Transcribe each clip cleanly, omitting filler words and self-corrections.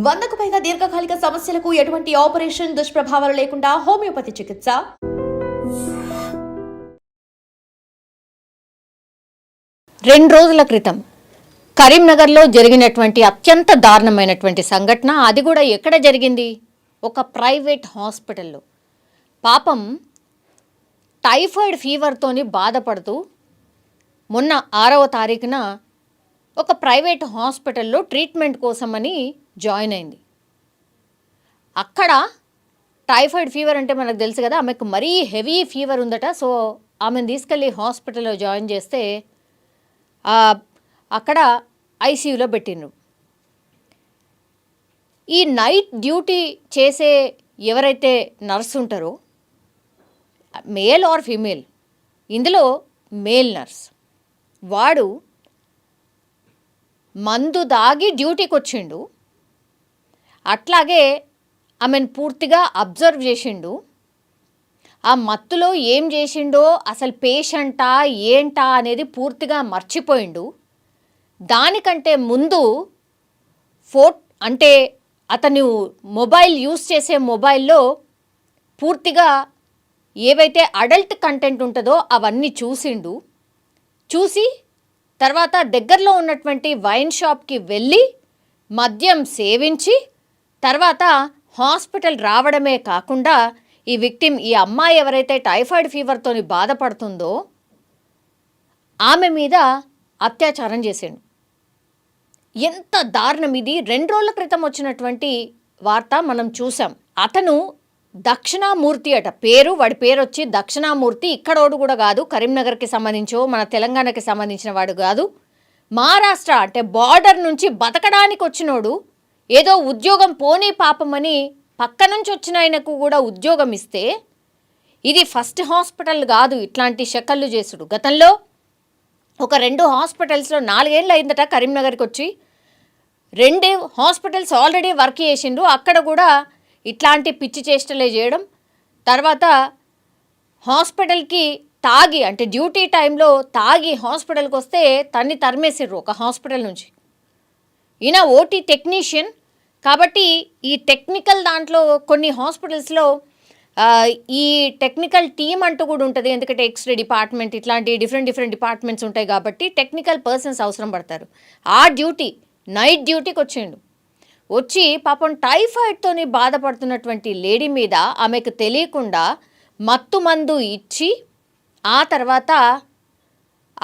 100కు పైగా దీర్ఘకాలిక సమస్యలకు ఎటువంటి ఆపరేషన్ దుష్ప్రభావాలు లేకుండా హోమియోపతి చికిత్స. 2 రోజుల క్రితం కరీంనగర్లో జరిగినటువంటి అత్యంత దారుణమైనటువంటి సంఘటన. అది కూడా ఎక్కడ జరిగింది? ఒక ప్రైవేట్ హాస్పిటల్లో. పాపం టైఫాయిడ్ ఫీవర్తోని బాధపడుతూ మొన్న 6వ తారీఖున ఒక ప్రైవేట్ హాస్పిటల్లో ట్రీట్మెంట్ కోసమని జాయిన్ అయింది. అక్కడ టైఫాయిడ్ ఫీవర్ అంటే మనకు తెలుసు కదా, ఆమెకు మరీ హెవీ ఫీవర్ ఉందట. సో ఆమెను తీసుకెళ్ళి హాస్పిటల్లో జాయిన్ చేస్తే అక్కడ ఐసీయూలో పెట్టిండ్రు. ఈ నైట్ డ్యూటీ చేసే ఎవరైతే నర్స్ ఉంటారో, మేల్ ఆర్ ఫీమేల్, ఇందులో మేల్ నర్స్, వాడు మందు దాగి డ్యూటీకి వచ్చిండు. అట్లాగే ఆమెను పూర్తిగా అబ్జర్వ్ చేసిండు. ఆ మత్తులో ఏం చేసిండో, అసలు పేషెంటా ఏంటా అనేది పూర్తిగా మర్చిపోయిండు. దానికంటే ముందు అంటే అతను మొబైల్ యూస్ చేసే మొబైల్లో పూర్తిగా ఏవైతే అడల్ట్ కంటెంట్ ఉంటుందో అవన్నీ చూసిండు. చూసి తర్వాత దగ్గరలో ఉన్నటువంటి వైన్ షాప్కి వెళ్ళి మద్యం సేవించి తర్వాత హాస్పిటల్ రావడమే కాకుండా ఈ విక్టిమ్, ఈ అమ్మాయి ఎవరైతే టైఫాయిడ్ ఫీవర్తో బాధపడుతుందో ఆమె మీద అత్యాచారం చేసిండు. ఎంత దారుణం ఇది! 2 రోజుల క్రితం వచ్చినటువంటి వార్త మనం చూసాం. అతను దక్షిణామూర్తి అట పేరు, వాడి పేరు వచ్చి దక్షిణామూర్తి. ఇక్కడోడు కూడా కాదు, కరీంనగర్కి సంబంధించో మన తెలంగాణకి సంబంధించిన వాడు కాదు. మహారాష్ట్ర అంటే బార్డర్ నుంచి బతకడానికి వచ్చినోడు. ఏదో ఉద్యోగం పోనీ పాపమని పక్క నుంచి వచ్చిన ఆయనకు కూడా ఉద్యోగం ఇస్తే, ఇది ఫస్ట్ హాస్పిటల్ కాదు ఇట్లాంటి షకళ్ళు చేసుడు. గతంలో ఒక 2 హాస్పిటల్స్లో 4 ఏళ్ళు అయిందట కరీంనగర్కి వచ్చి. 2 హాస్పిటల్స్ ఆల్రెడీ వర్క్ చేసిండు. అక్కడ కూడా ఇట్లాంటి పిచ్చి చేష్టలే చేయడం. తర్వాత హాస్పిటల్కి తాగి, అంటే డ్యూటీ టైంలో తాగి హాస్పిటల్కి వస్తే తన్ని తరిమేసిర్రు ఒక హాస్పిటల్ నుంచి. ఈయన ఓటీ టెక్నీషియన్ కాబట్టి ఈ టెక్నికల్ దాంట్లో కొన్ని హాస్పిటల్స్లో ఈ టెక్నికల్ టీమ్ అంటూ కూడా ఉంటుంది. ఎందుకంటే ఎక్స్రే డిపార్ట్మెంట్ ఇట్లాంటి డిఫరెంట్ డిపార్ట్మెంట్స్ ఉంటాయి కాబట్టి టెక్నికల్ పర్సన్స్ అవసరం పడతారు. ఆ డ్యూటీ నైట్ డ్యూటీకి వచ్చిండు. వచ్చి పాపం టైఫాయిడ్తోని బాధపడుతున్నటువంటి లేడీ మీద ఆమెకు తెలియకుండా మత్తు మందు ఇచ్చి ఆ తర్వాత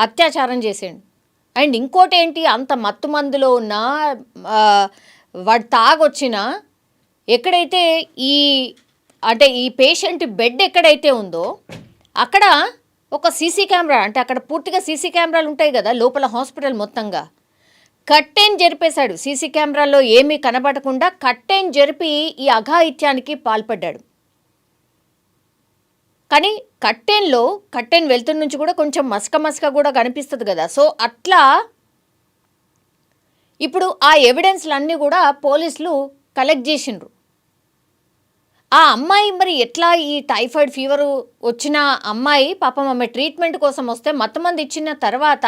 అత్యాచారం చేసిండు. అండ్ ఇంకోటి ఏంటి, అంత మత్తు మందులో ఉన్న వాడు తాగొచ్చిన ఎక్కడైతే ఈ పేషెంట్ బెడ్ ఎక్కడైతే ఉందో అక్కడ ఒక సీసీ కెమెరా, అంటే అక్కడ పూర్తిగా సీసీ కెమెరాలు ఉంటాయి కదా లోపల హాస్పిటల్ మొత్తంగా, కట్టెన్ జరిపేశాడు. సీసీ కెమెరాలో ఏమీ కనబడకుండా కట్టెన్ జరిపి ఈ అఘాయిత్యానికి పాల్పడ్డాడు. కానీ కట్టెన్ వెళ్తున్న నుంచి కూడా కొంచెం మసక కూడా కనిపిస్తుంది కదా. సో అట్లా ఇప్పుడు ఆ ఎవిడెన్స్లన్నీ కూడా పోలీసులు కలెక్ట్ చేసిండ్రు. ఆ అమ్మాయి మరి ఎట్లా, ఈ టైఫాయిడ్ ఫీవర్ వచ్చిన అమ్మాయి పాపం ఆమె ట్రీట్మెంట్ కోసం వస్తే మత్తమంది ఇచ్చిన తర్వాత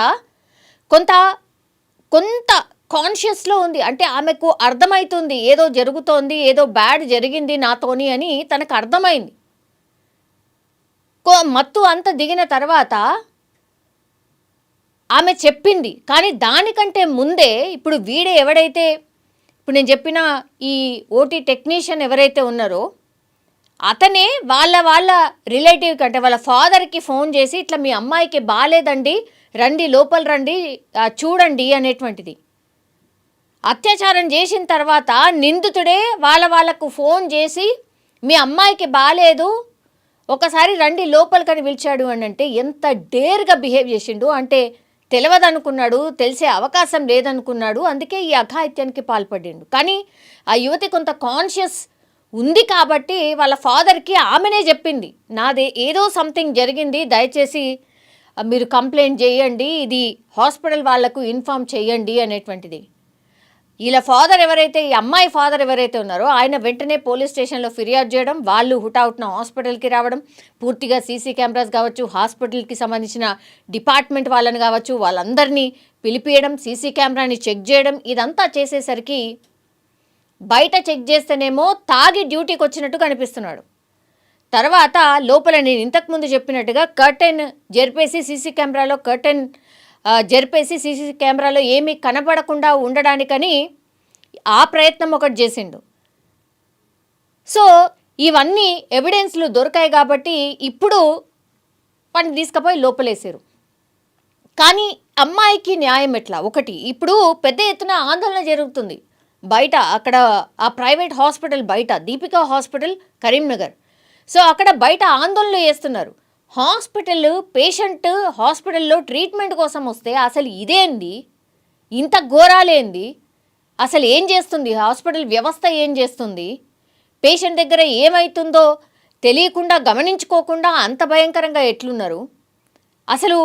కొంత కాన్షియస్లో ఉంది. అంటే ఆమెకు అర్థమవుతుంది ఏదో జరుగుతోంది, ఏదో బ్యాడ్ జరిగింది నాతోని అని తనకు అర్థమైంది. మత్తు అంత దిగిన తర్వాత ఆమె చెప్పింది. కానీ దానికంటే ముందే ఇప్పుడు ఎవడైతే ఇప్పుడు నేను చెప్పిన ఈ ఓటీ టెక్నీషియన్ ఎవరైతే ఉన్నారో అతనే వాళ్ళ రిలేటివ్కి, అంటే వాళ్ళ ఫాదర్కి ఫోన్ చేసి ఇట్లా మీ అమ్మాయికి బాగాలేదండి, రండి లోపల రండి చూడండి అనేటువంటిది. అత్యాచారం చేసిన తర్వాత నిందితుడే వాళ్ళకు ఫోన్ చేసి మీ అమ్మాయికి బాగాలేదు, ఒకసారి రండి లోపలికని పిలిచాడు అని అంటే ఎంత డేర్గా బిహేవ్ చేసిండు. అంటే తెలియదనుకున్నాడు, తెలిసే అవకాశం లేదనుకున్నాడు, అందుకే ఈ అఘాయిత్యానికి పాల్పడిండు. కానీ ఆ యువతి కొంత కాన్షియస్ ఉంది కాబట్టి వాళ్ళ ఫాదర్కి ఆమెనే చెప్పింది, నాదే ఏదో సంథింగ్ జరిగింది, దయచేసి మీరు కంప్లైంట్ చేయండి, ఇది హాస్పిటల్ వాళ్లకు ఇన్ఫామ్ చేయండి అనేటువంటిది. వీళ్ళ ఫాదర్ ఎవరైతే, ఈ అమ్మాయి ఫాదర్ ఎవరైతే ఉన్నారో ఆయన వెంటనే పోలీస్ స్టేషన్లో ఫిర్యాదు చేయడం, వాళ్ళు హుటాహుటిన హాస్పిటల్కి రావడం, పూర్తిగా సీసీ కెమెరాస్ కావచ్చు, హాస్పిటల్కి సంబంధించిన డిపార్ట్మెంట్ వాళ్ళని కావచ్చు, వాళ్ళందరినీ పిలిపియడం, సీసీ కెమెరాని చెక్ చేయడం, ఇదంతా చేసేసరికి బయట చెక్ చేస్తేనేమో తాగి డ్యూటీకి వచ్చినట్టు కనిపిస్తున్నాడు. తర్వాత లోపల నేను ఇంతకుముందు చెప్పినట్టుగా కర్టెన్ జరిపేసి సీసీ కెమెరాలో ఏమీ కనపడకుండా ఉండడానికని ఆ ప్రయత్నం ఒకటి చేసిండు. సో ఇవన్నీ ఎవిడెన్స్లు దొరికాయి కాబట్టి ఇప్పుడు వాడిని తీసుకుపోయి లోపలేసారు. కానీ అమ్మాయికి న్యాయం ఎట్లా? ఒకటి, ఇప్పుడు పెద్ద ఎత్తున ఆందోళన జరుగుతుంది బయట, అక్కడ ఆ ప్రైవేట్ హాస్పిటల్ బయట, దీపికా హాస్పిటల్ కరీంనగర్. సో అక్కడ బయట ఆందోళనలు చేస్తున్నారు. పేషెంట్ హాస్పిటల్లో ట్రీట్మెంట్ కోసం వస్తే అసలు ఇదేంది, ఇంత ఘోరాలేంది, అసలు ఏం చేస్తుంది హాస్పిటల్ వ్యవస్థ, ఏం చేస్తుంది, పేషెంట్ దగ్గర ఏమవుతుందో తెలియకుండా గమనించుకోకుండా అంత భయంకరంగా ఎట్లున్నారు, అసలు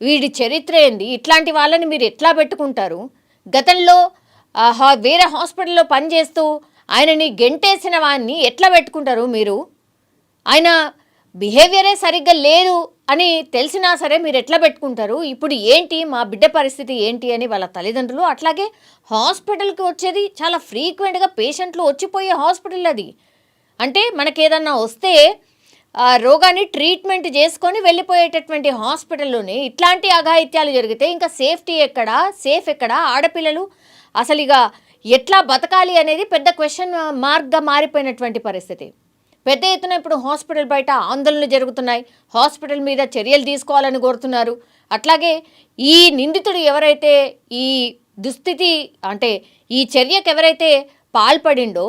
వీడి చరిత్ర ఏంది, ఇట్లాంటి వాళ్ళని మీరు ఎట్లా పెట్టుకుంటారు? గతంలో వేరే హాస్పిటల్లో పనిచేస్తూ ఆయనని గెంటేసిన వాడిని ఎట్లా పెట్టుకుంటారు మీరు? ఆయన బిహేవియరే సరిగ్గా లేదు అని తెలిసినా సరే మీరు ఎట్లా పెట్టుకుంటారు? ఇప్పుడు ఏంటి మా బిడ్డ పరిస్థితి ఏంటి అని వాళ్ళ తల్లిదండ్రులు, అట్లాగే హాస్పిటల్కి వచ్చేది చాలా ఫ్రీక్వెంట్గా పేషెంట్లు వచ్చిపోయే హాస్పిటల్ అది. అంటే మనకేదన్నా వస్తే ఆ రోగాన్ని ట్రీట్మెంట్ చేసుకొని వెళ్ళిపోయేటటువంటి హాస్పిటల్లోనే ఇట్లాంటి అఘాయిత్యాలు జరిగితే ఇంకా సేఫ్ ఎక్కడా? ఆడపిల్లలు అసలు ఇక ఎట్లా బతకాలి అనేది పెద్ద క్వశ్చన్ మార్క్గా మారిపోయినటువంటి పరిస్థితి. పెద్ద ఎత్తున ఇప్పుడు హాస్పిటల్ బయట ఆందోళనలు జరుగుతున్నాయి. హాస్పిటల్ మీద చర్యలు తీసుకోవాలని కోరుతున్నారు. అట్లాగే ఈ నిందితుడు ఎవరైతే ఈ దుస్థితి అంటే ఈ చర్యకు ఎవరైతే పాల్పడిండో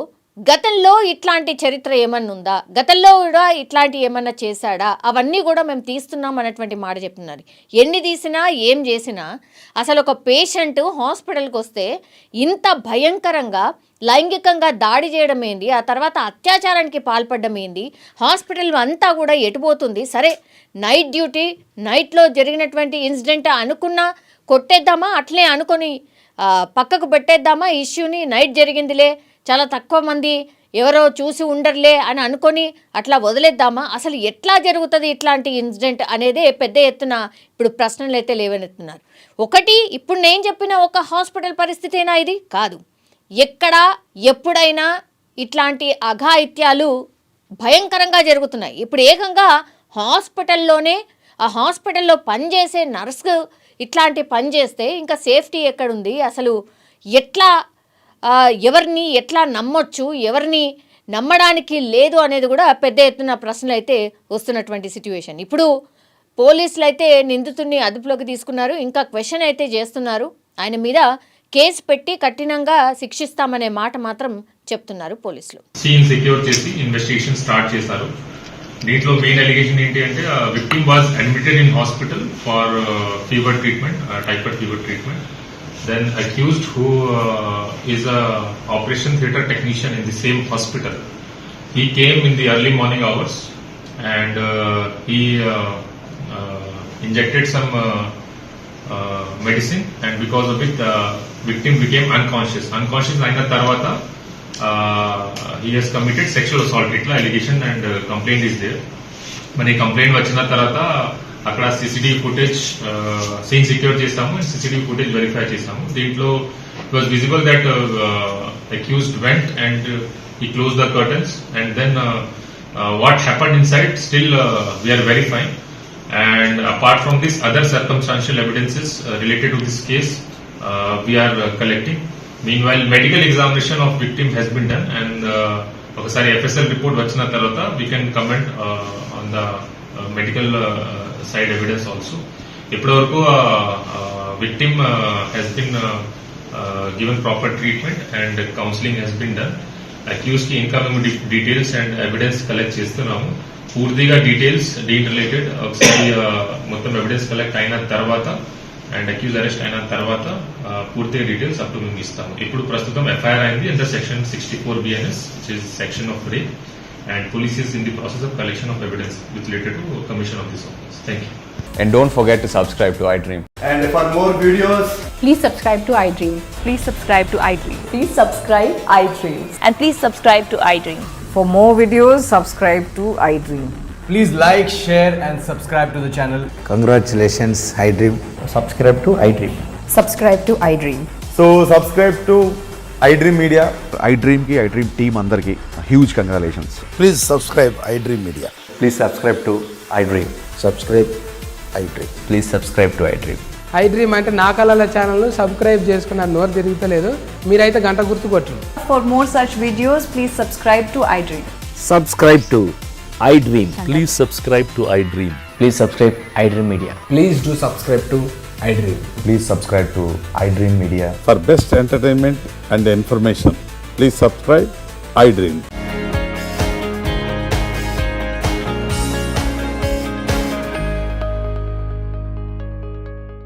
గతంలో ఇట్లాంటి చరిత్ర ఏమన్నా ఉందా, గతంలో కూడా ఇట్లాంటి ఏమన్నా చేశాడా, అవన్నీ కూడా మేము తీస్తున్నాం అన్నటువంటి మాట చెప్తున్నారు. ఎన్ని తీసినా ఏం చేసినా అసలు ఒక పేషెంట్ హాస్పిటల్కి వస్తే ఇంత భయంకరంగా లైంగికంగా దాడి చేయడం ఏంది, ఆ తర్వాత అత్యాచారానికి పాల్పడడం ఏంది, హాస్పిటల్ అంతా కూడా ఎటుపోతుంది. సరే నైట్ డ్యూటీ, నైట్లో జరిగినటువంటి ఇన్సిడెంట్ అనుకున్నా కొట్టేద్దామా, అట్లే అనుకొని పక్కకు పెట్టేద్దామా ఇష్యూని, నైట్ జరిగిందిలే చాలా తక్కువ మంది ఎవరో చూసి ఉండర్లే అని అనుకొని అట్లా వదిలేద్దామా? అసలు ఎట్లా జరుగుతుంది ఇట్లాంటి ఇన్సిడెంట్ అనేదే పెద్ద ఎత్తున ఇప్పుడు ప్రశ్నలు అయితే లేవనెత్తున్నారు. ఒకటి, ఇప్పుడు నేను చెప్పిన ఒక హాస్పిటల్ పరిస్థితేనా ఇది? కాదు. ఎక్కడ ఎప్పుడైనా ఇట్లాంటి అఘాయిత్యాలు భయంకరంగా జరుగుతున్నాయి. ఇప్పుడు ఏకంగా హాస్పిటల్లోనే ఆ హాస్పిటల్లో పనిచేసే నర్సు ఇట్లాంటి పని చేస్తే ఇంకా సేఫ్టీ ఎక్కడుంది? అసలు ఎవరిని ఎట్లా నమ్మొచ్చు, ఎవరిని నమ్మడానికి లేదు అనేది కూడా పెద్ద ఎత్తున ప్రశ్నలు అయితే వస్తున్నటువంటి సిట్యుయేషన్. ఇప్పుడు పోలీసులు అయితే నిందితుడిని అదుపులోకి తీసుకున్నారు. ఇంకా క్వశ్చన్ అయితే చేస్తున్నారు. ఆయన మీద కేసు పెట్టి కఠినంగా శిక్షిస్తామనే మాట మాత్రం చెప్తున్నారు పోలీసులు. సీన్ సెక్యూర్ చేసి ఇన్వెస్టిగేషన్ స్టార్ట్ చేశారు. దీంట్లో మెయిన్ అలిగేషన్ ఏంటి అంటే victim was admitted in hospital for fever treatment, typhoid fever treatment. Then accused who is a operation theatre technician in the same hospital. He came in the early morning hours and he injected some medicine, and because of it victim became unconscious. Unconscious aina tarvata he has committed sexual assault. Itla allegation and complaint is there. Mani complaint vachina tarvata అక్కడ CCTV footage scene secure చేసాము, CCTV footage verify చేసాము. దీంట్లో it was visible that accused went and he close the curtains and then what happened inside still we are verifying. And apart from this other circumstantial evidences related to this case we are collecting. Meanwhile medical examination of victim has been done అండ్ ఒకసారి FSL report వచ్చిన తర్వాత we can comment on the medical side evidence also. ఇప్పటివరకు victim has been given proper treatment and counseling has been done. Accused ki incoming details and evidence collect చేస్తున్నాము. పూర్తిగా details దీని related ఒకసారి మొత్తం evidence collect అయిన తర్వాత and accuse arrest అయిన తర్వాత పూర్తిగా డీటెయిల్స్ అప్ టు మేము ఇస్తాము. ఇప్పుడు ప్రస్తుతం ఎఫ్ఐఆర్ అయింది under section 64 BNS, which is section of rape, and police is in the process of collection of evidence with related to commission of this offense. Thank you. And don't forget to subscribe to iDream. And for more videos, please subscribe to iDream. Please subscribe to iDream. Please subscribe iDream. And please subscribe to iDream. For more videos, subscribe to iDream. please like, share and subscribe to the channel. Congratulations, iDream. Subscribe to iDream. Subscribe to iDream. So subscribe to iDream Media. iDream team అందరికి huge congratulations. Please subscribe iDream Media. Please subscribe to iDream. Subscribe iDream. Please subscribe to iDream. iDream అంటే నా కళల channel subscribe చేసుకున్న నోరు తిరుగుతలేదు, మీరైతే గంట గుర్తు కొట్టండి. For more such videos, please subscribe to iDream. Subscribe to iDream. Please subscribe to iDream. Please subscribe iDream Media. Please do subscribe to iDream. Please subscribe to iDream Media. For best entertainment and information, please subscribe iDream.